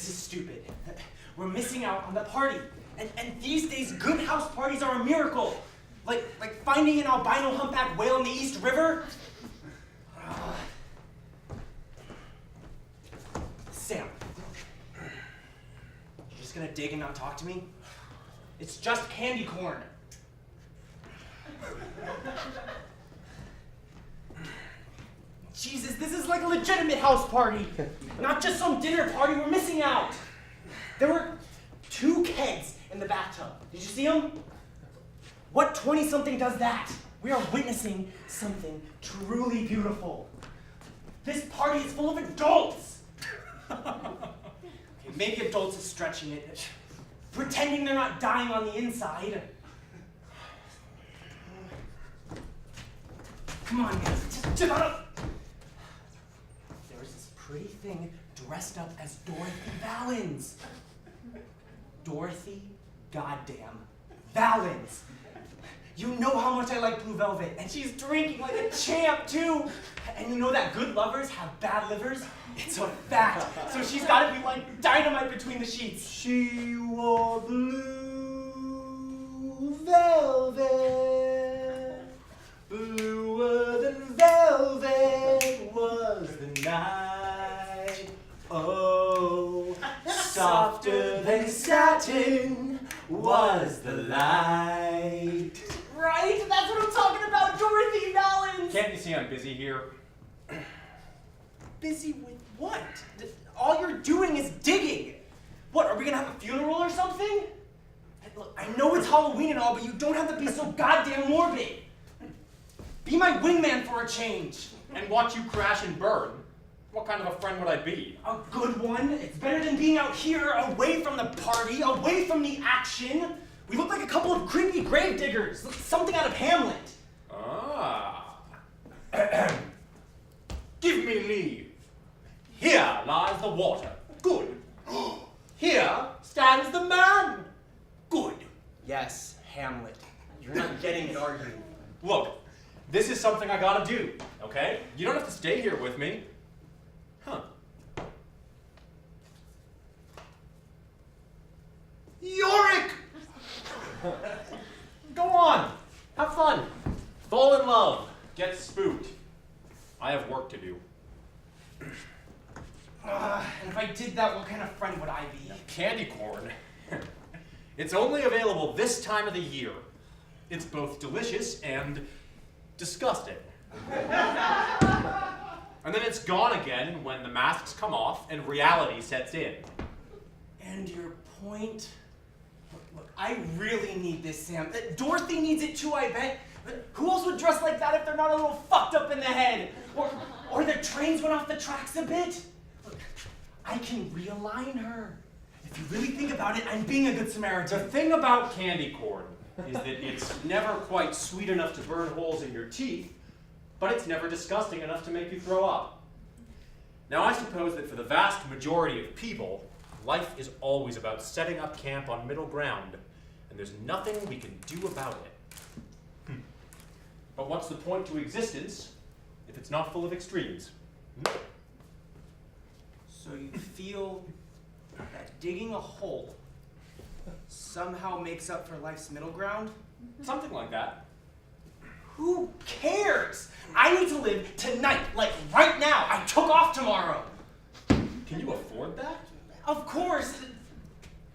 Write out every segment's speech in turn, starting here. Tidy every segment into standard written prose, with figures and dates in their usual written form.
this is stupid. We're missing out on the party. And these days, good house parties are a miracle. Like finding an albino humpback whale in the East River. Sam, you're just gonna dig and not talk to me? It's just candy corn. Jesus, this is like a legitimate house party. Not just some dinner party, we're missing out. There were 2 kegs in the bathtub. Did you see them? What 20-something does that? We are witnessing something truly beautiful. This party is full of adults. Okay, maybe adults is stretching it. Pretending they're not dying on the inside. Come on, guys, just shut up. There's this pretty thing dressed up as Dorothy Valens. Dorothy goddamn Valens. You know how much I like Blue Velvet, and she's drinking like a champ, too. And you know that good lovers have bad livers? It's a fact. So she's got to be like dynamite between the sheets. She wore blue velvet. Bluer than velvet was the night. Oh, softer than satin was the light. Right? That's what I'm talking about, Dorothy Valens! Can't you see I'm busy here? Busy with what? All you're doing is digging. What, are we gonna have a funeral or something? Look, I know it's Halloween and all, but you don't have to be so goddamn morbid. Be my wingman for a change. And watch you crash and burn? What kind of a friend would I be? A good one. It's better than being out here, away from the party, away from the action. We look like a couple of creepy grave diggers. Something out of Hamlet. Ah. Give me leave. Here lies the water. Good. Here stands the man. Good. Yes, Hamlet. You're not getting it, are you? Look, this is something I gotta do, okay? You don't have to stay here with me. Huh. Yorick! Go on, have fun. Fall in love, get spooked. I have work to do. And if I did that, what kind of friend would I be? Candy corn. It's only available this time of the year. It's both delicious and disgusting. And then it's gone again when the masks come off and reality sets in. And your point? Look, I really need this, Sam. Dorothy needs it too, I bet. Who else would dress like that if they're not a little fucked up in the head? Or their trains went off the tracks a bit? Look, I can realign her. If you really think about it, I'm being a good Samaritan. The thing about candy corn is that it's never quite sweet enough to burn holes in your teeth, but it's never disgusting enough to make you throw up. Now, I suppose that for the vast majority of people, life is always about setting up camp on middle ground, and there's nothing we can do about it. But what's the point to existence if it's not full of extremes? So you feel that digging a hole somehow makes up for life's middle ground? Something like that. Who cares? I need to live tonight, like right now. I took off tomorrow. Can you afford that? Of course.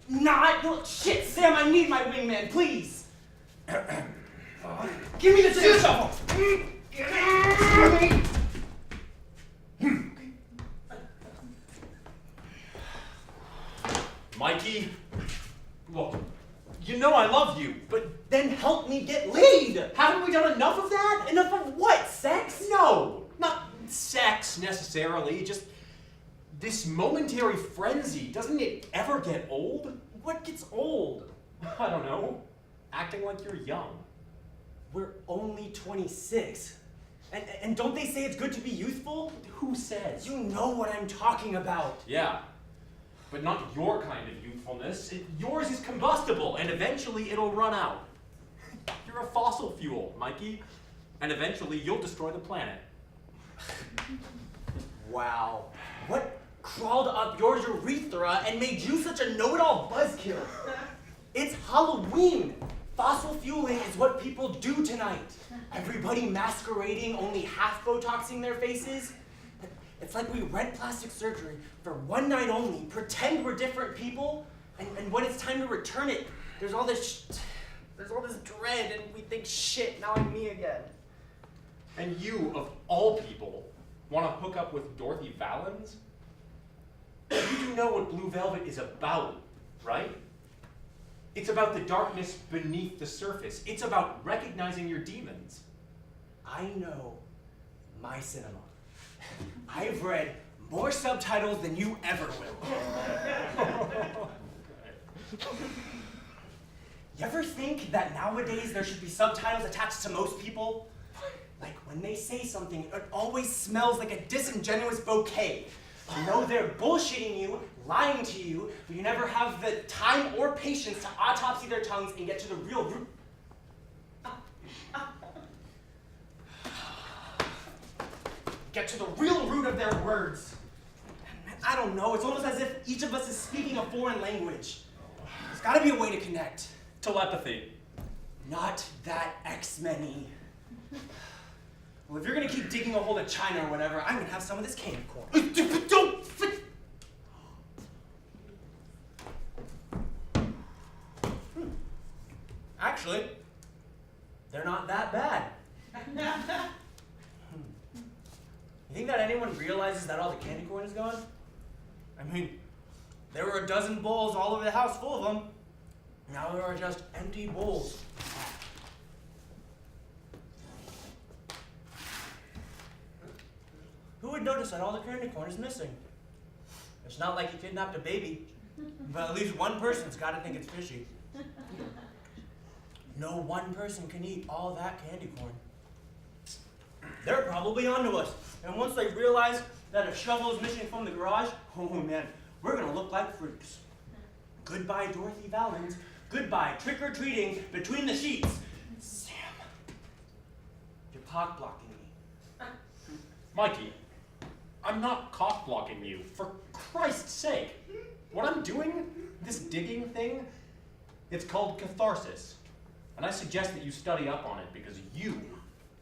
Not. Shit, Sam, I need my wingman, please. Give me the shovel. Mikey, look, you know I love you, but Then help me get laid. haven't we done enough of that? Enough of what? Sex? No, not sex necessarily, just this momentary frenzy. Doesn't it ever get old? What gets old? I don't know, acting like you're young. We're only 26. And don't they say it's good to be youthful? Who says? You know what I'm talking about. Yeah, but not your kind of youthfulness. Yours is combustible, and eventually it'll run out. You're a fossil fuel, Mikey, and eventually you'll destroy the planet. Wow. What crawled up your urethra and made you such a know-it-all buzzkill? It's Halloween. Fossil fueling is what people do tonight. Everybody masquerading, only half Botoxing their faces. It's like we rent plastic surgery for one night only, pretend we're different people, and when it's time to return it, there's all this dread, and we think, shit, now I'm me again. And you, of all people, want to hook up with Dorothy Valens? You do know what Blue Velvet is about, right? It's about the darkness beneath the surface. It's about recognizing your demons. I know my cinema. I've read more subtitles than you ever will. You ever think that nowadays there should be subtitles attached to most people? Like when they say something, it always smells like a disingenuous bouquet. You know they're bullshitting you, lying to you, but you never have the time or patience to autopsy their tongues and get to the real root. Get to the real root of their words. I don't know, it's almost as if each of us is speaking a foreign language. There's gotta be a way to connect. Telepathy. Not that X-Men-y. Well, if you're gonna keep digging a hole to China or whatever, I'm gonna have some of this candy corn. Don't! Actually, they're not that bad. You think that anyone realizes that all the candy corn is gone? I mean, there were a dozen bowls all over the house full of them. Now there are just empty bowls. Who would notice that all the candy corn is missing? It's not like you kidnapped a baby, but at least one person's got to think it's fishy. No one person can eat all that candy corn. They're probably onto us, and once they realize that a shovel is missing from the garage, oh man, we're gonna look like freaks. Goodbye, Dorothy Valens. Goodbye, trick-or-treating between the sheets. Sam, you're cock-blocking me. Mikey, I'm not cock-blocking you, for Christ's sake. What I'm doing, this digging thing, it's called catharsis. And I suggest that you study up on it because you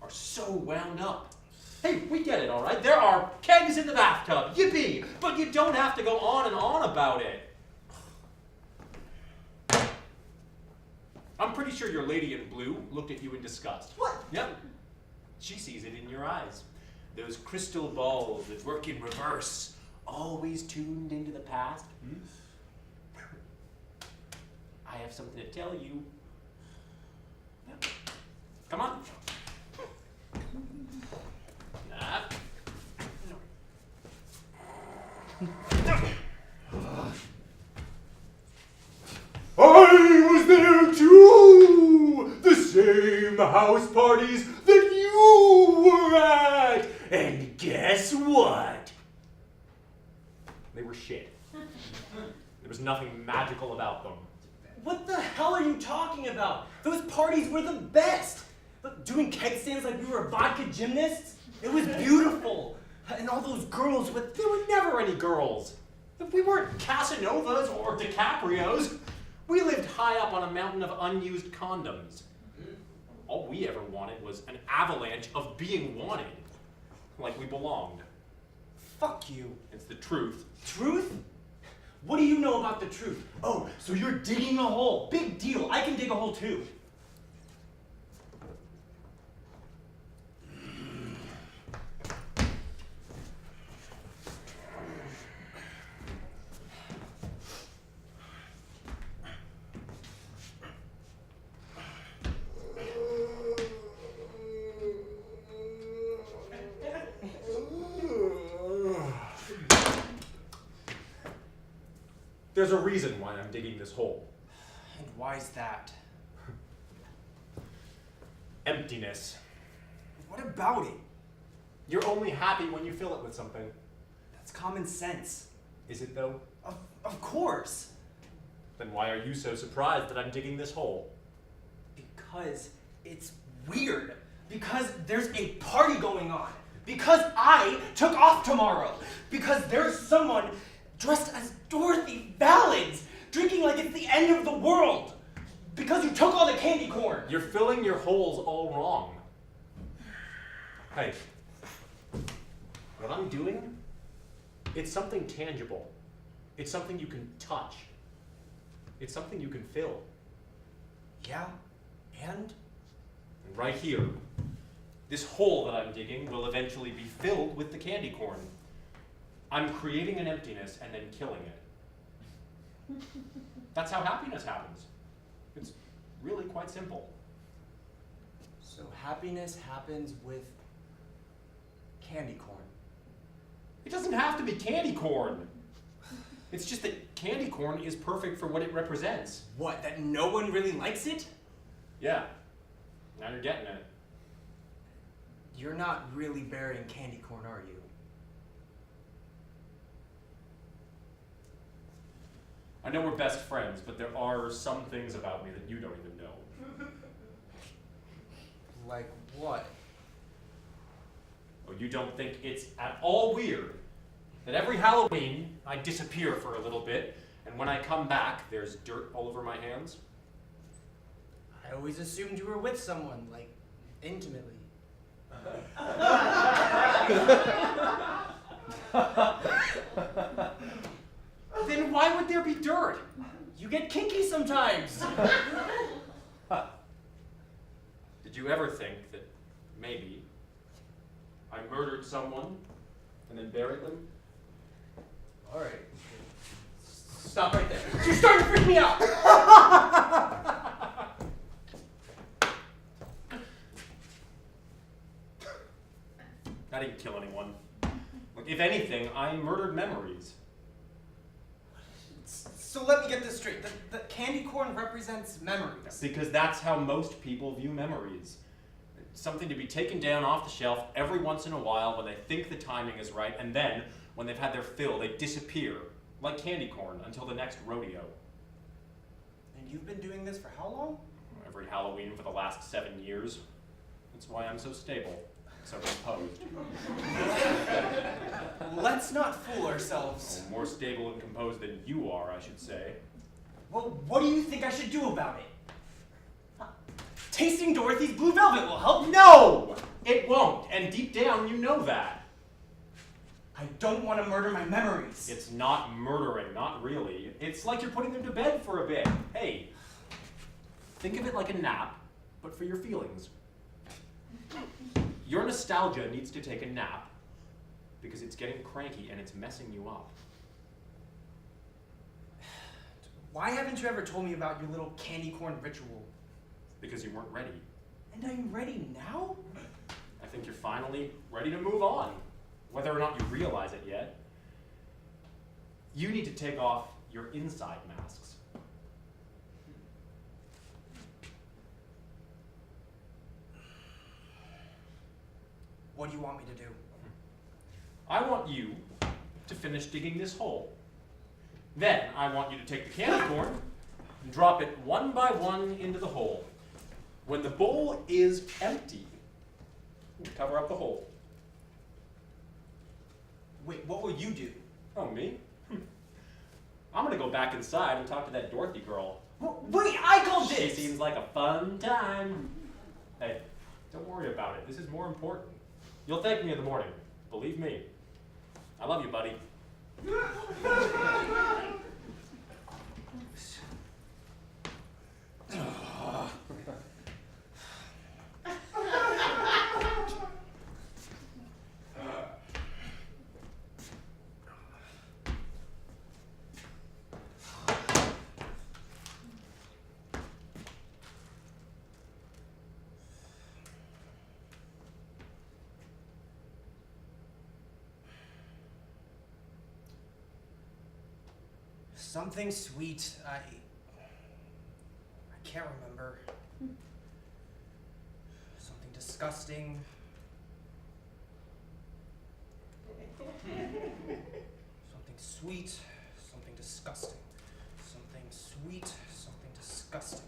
are so wound up. Hey, we get it, all right? There are kegs in the bathtub, yippee! But you don't have to go on and on about it. I'm pretty sure your lady in blue looked at you in disgust. What? Yep. She sees it in your eyes. Those crystal balls that work in reverse, always tuned into the past. I have something to tell you. Yep. Come on. I was there too! The same house parties that you were at! And guess what? They were shit. There was nothing magical about them. What the hell are you talking about? Those parties were the best. Look, doing keg stands like we were vodka gymnasts, it was beautiful. And all those girls with, There were never any girls. We weren't Casanovas or DiCaprios. We lived high up on a mountain of unused condoms. All we ever wanted was an avalanche of being wanted. Like we belonged. fuck you. It's the truth. Truth? What do you know about the truth? Oh, so you're digging a hole. Big deal. I can dig a hole too. There's a reason why I'm digging this hole. And why's that? Emptiness. What about it? You're only happy when you fill it with something. That's common sense. Is it though? Of course. Then why are you so surprised that I'm digging this hole? Because it's weird. Because there's a party going on. Because I took off tomorrow. Because there's someone Dressed as Dorothy Valens, drinking like it's the end of the world. Because you took all the candy corn. You're filling your holes all wrong. Hey, what I'm doing, it's something tangible. It's something you can touch. It's something you can fill. Yeah, and? And right here, this hole that I'm digging will eventually be filled with the candy corn. I'm creating an emptiness and then killing it. That's how happiness happens. It's really quite simple. So happiness happens with candy corn. It doesn't have to be candy corn. It's just that candy corn is perfect for what it represents. What, that no one really likes it? Yeah, now you're getting it. You're not really burying candy corn, are you? I know we're best friends, but there are some things about me that you don't even know. Like what? Oh, you don't think it's at all weird that every Halloween I disappear for a little bit, and when I come back, there's dirt all over my hands? I always assumed you were with someone, like, intimately. Then why would there be dirt? You get kinky sometimes. Did you ever think that maybe I murdered someone and then buried them? All right. Stop right there. You're starting to freak me out. I didn't kill anyone. Look, if anything, I murdered memories. So let me get this straight. The candy corn represents memories. Because that's how most people view memories. It's something to be taken down off the shelf every once in a while when they think the timing is right, and then, when they've had their fill, they disappear, like candy corn, until the next rodeo. And you've been doing this for how long? Every Halloween for the last 7 years. That's why I'm so stable, so composed. Let's not fool ourselves. More stable and composed than you are, I should say. Well, what do you think I should do about it? Tasting Dorothy's blue velvet will help. No! It won't, and deep down you know that. I don't want to murder my memories. It's not murdering, not really. It's like you're putting them to bed for a bit. Hey, think of it like a nap, but for your feelings. Your nostalgia needs to take a nap because it's getting cranky and it's messing you up. Why haven't you ever told me about your little candy corn ritual? Because you weren't ready. And I'm ready now? I think you're finally ready to move on, whether or not you realize it yet. You need to take off your inside masks. What do you want me to do? I want you to finish digging this hole. Then I want you to take the candy corn and drop it one by one into the hole. When the bowl is empty, cover up the hole. Wait, what will you do? Oh, me? I'm gonna go back inside and talk to that Dorothy girl. Wait, I called She this! seems like a fun time. Hey, don't worry about it. This is more important. You'll thank me in the morning. Believe me. I love you, buddy. Something sweet. I can't remember. Something disgusting. Something sweet. Something disgusting. Something sweet. Something disgusting.